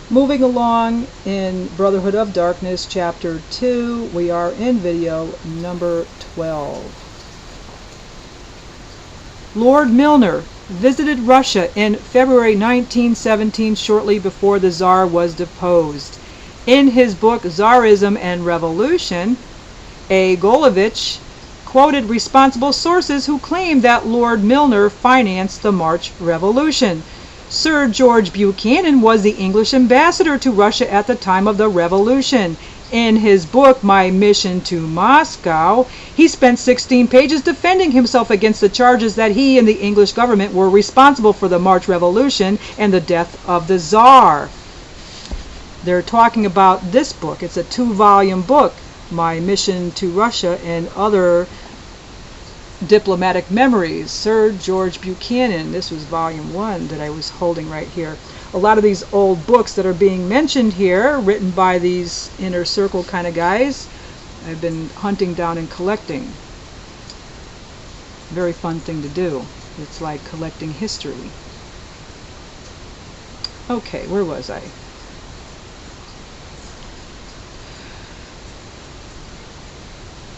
Moving along in Brotherhood of Darkness, Chapter 2, we are in video number 12. Lord Milner visited Russia in February 1917, shortly before the Tsar was deposed. In his book Tsarism and Revolution, A. Golovich quoted responsible sources who claimed that Lord Milner financed the March Revolution. Sir George Buchanan was the English ambassador to Russia at the time of the revolution. In his book, My Mission to Moscow, he spent 16 pages defending himself against the charges that he and the English government were responsible for the March Revolution and the death of the Tsar. They're talking about this book. It's a 2-volume book, My Mission to Russia and Other Diplomatic Memories, Sir George Buchanan. This was volume 1 that I was holding right here. A lot of these old books that are being mentioned here, written by these inner circle kind of guys, I've been hunting down and collecting. Very fun thing to do. It's like collecting history. Okay, where was I?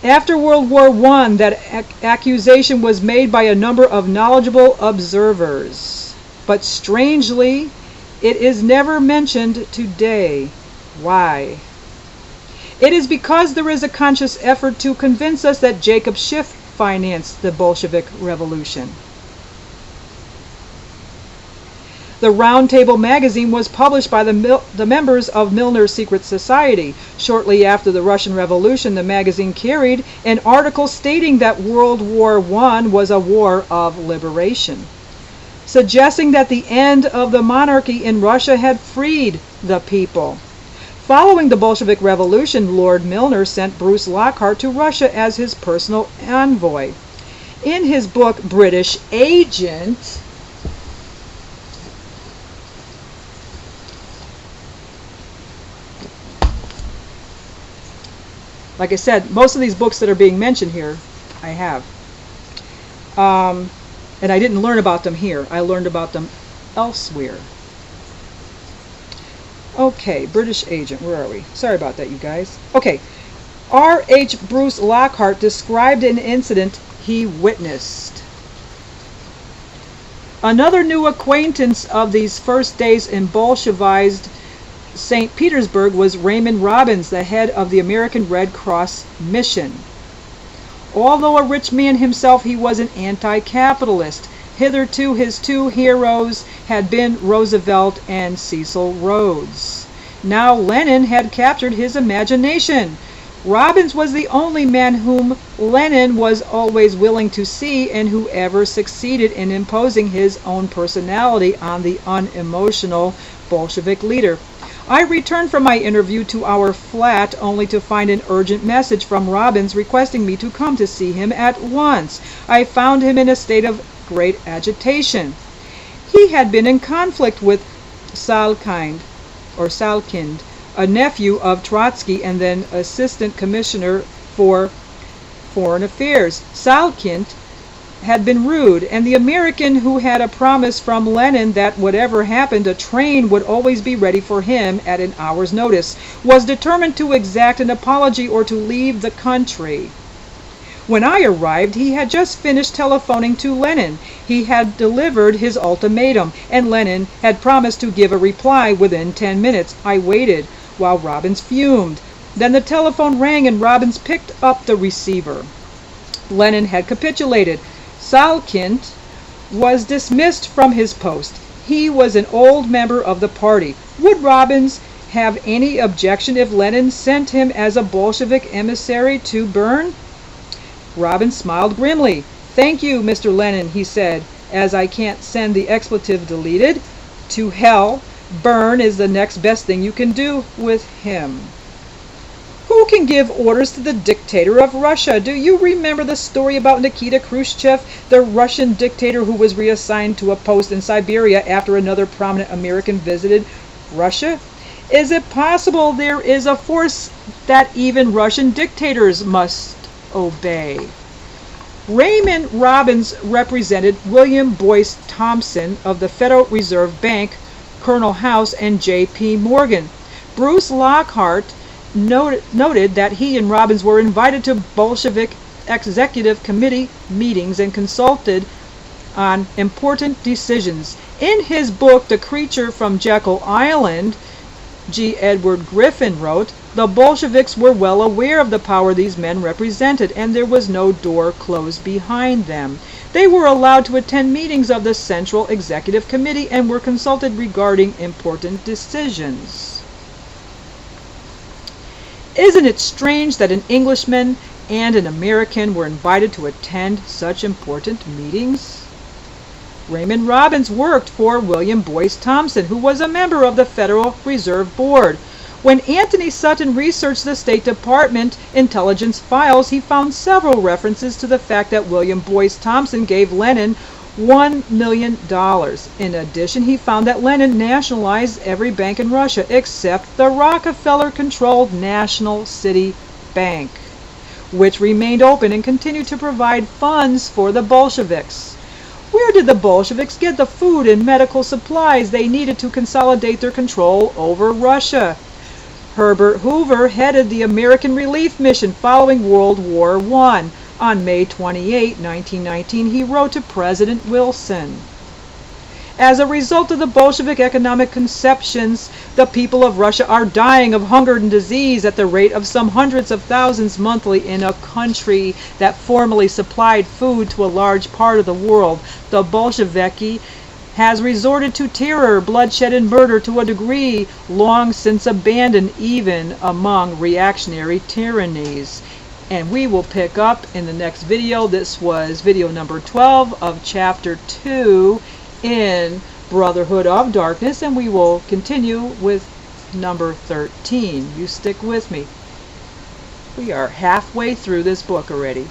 After World War I, that accusation was made by a number of knowledgeable observers. But strangely, it is never mentioned today. Why? It is because there is a conscious effort to convince us that Jacob Schiff financed the Bolshevik Revolution. The Round Table magazine was published by the members of Milner's secret society. Shortly after the Russian Revolution, the magazine carried an article stating that World War I was a war of liberation, suggesting that the end of the monarchy in Russia had freed the people. Following the Bolshevik Revolution, Lord Milner sent Bruce Lockhart to Russia as his personal envoy. In his book, British Agent, like I said, most of these books that are being mentioned here, I have. And I didn't learn about them here. I learned about them elsewhere. Okay, British Agent, where are we? Sorry about that, you guys. Okay, R.H. Bruce Lockhart described an incident he witnessed. Another new acquaintance of these first days in Bolshevized St. Petersburg was Raymond Robbins, the head of the American Red Cross mission. Although a rich man himself, he was an anti-capitalist. Hitherto, his two heroes had been Roosevelt and Cecil Rhodes. Now Lenin had captured his imagination. Robbins was the only man whom Lenin was always willing to see, and who ever succeeded in imposing his own personality on the unemotional Bolshevik leader. I returned from my interview to our flat only to find an urgent message from Robbins requesting me to come to see him at once. I found him in a state of great agitation. He had been in conflict with Salkind, a nephew of Trotsky and then assistant commissioner for foreign affairs. Salkind had been rude, and the American, who had a promise from Lenin that whatever happened, a train would always be ready for him at an hour's notice, was determined to exact an apology or to leave the country. When I arrived, he had just finished telephoning to Lenin. He had delivered his ultimatum, and Lenin had promised to give a reply within 10 minutes. I waited while Robbins fumed. Then the telephone rang and Robbins picked up the receiver. Lenin had capitulated. Salkind was dismissed from his post. He was an old member of the party. Would Robbins have any objection if Lenin sent him as a Bolshevik emissary to Bern? Robbins smiled grimly. "Thank you, Mr. Lenin," he said, "as I can't send the expletive deleted. To hell. Bern is the next best thing you can do with him." Who can give orders to the dictator of Russia? Do you remember the story about Nikita Khrushchev, the Russian dictator who was reassigned to a post in Siberia after another prominent American visited Russia? Is it possible there is a force that even Russian dictators must obey? Raymond Robbins represented William Boyce Thompson of the Federal Reserve Bank, Colonel House, and J.P. Morgan. Bruce Lockhart noted that he and Robbins were invited to Bolshevik executive committee meetings and consulted on important decisions. In his book, The Creature from Jekyll Island, G. Edward Griffin wrote, "The Bolsheviks were well aware of the power these men represented, and there was no door closed behind them. They were allowed to attend meetings of the Central Executive Committee and were consulted regarding important decisions." Isn't it strange that an Englishman and an American were invited to attend such important meetings? Raymond Robbins worked for William Boyce Thompson, who was a member of the Federal Reserve Board. When Anthony Sutton researched the State Department intelligence files, he found several references to the fact that William Boyce Thompson gave Lenin $1 million. In addition, he found that Lenin nationalized every bank in Russia except the Rockefeller-controlled National City Bank, which remained open and continued to provide funds for the Bolsheviks. Where did the Bolsheviks get the food and medical supplies they needed to consolidate their control over Russia? Herbert Hoover headed the American Relief Mission following World War I. On May 28, 1919, he wrote to President Wilson, "As a result of the Bolshevik economic conceptions, the people of Russia are dying of hunger and disease at the rate of some hundreds of thousands monthly in a country that formerly supplied food to a large part of the world. The Bolsheviki has resorted to terror, bloodshed, and murder to a degree long since abandoned even among reactionary tyrannies." And we will pick up in the next video. This was video number 12 of chapter 2 in Brotherhood of Darkness, and we will continue with number 13. You stick with me. We are halfway through this book already.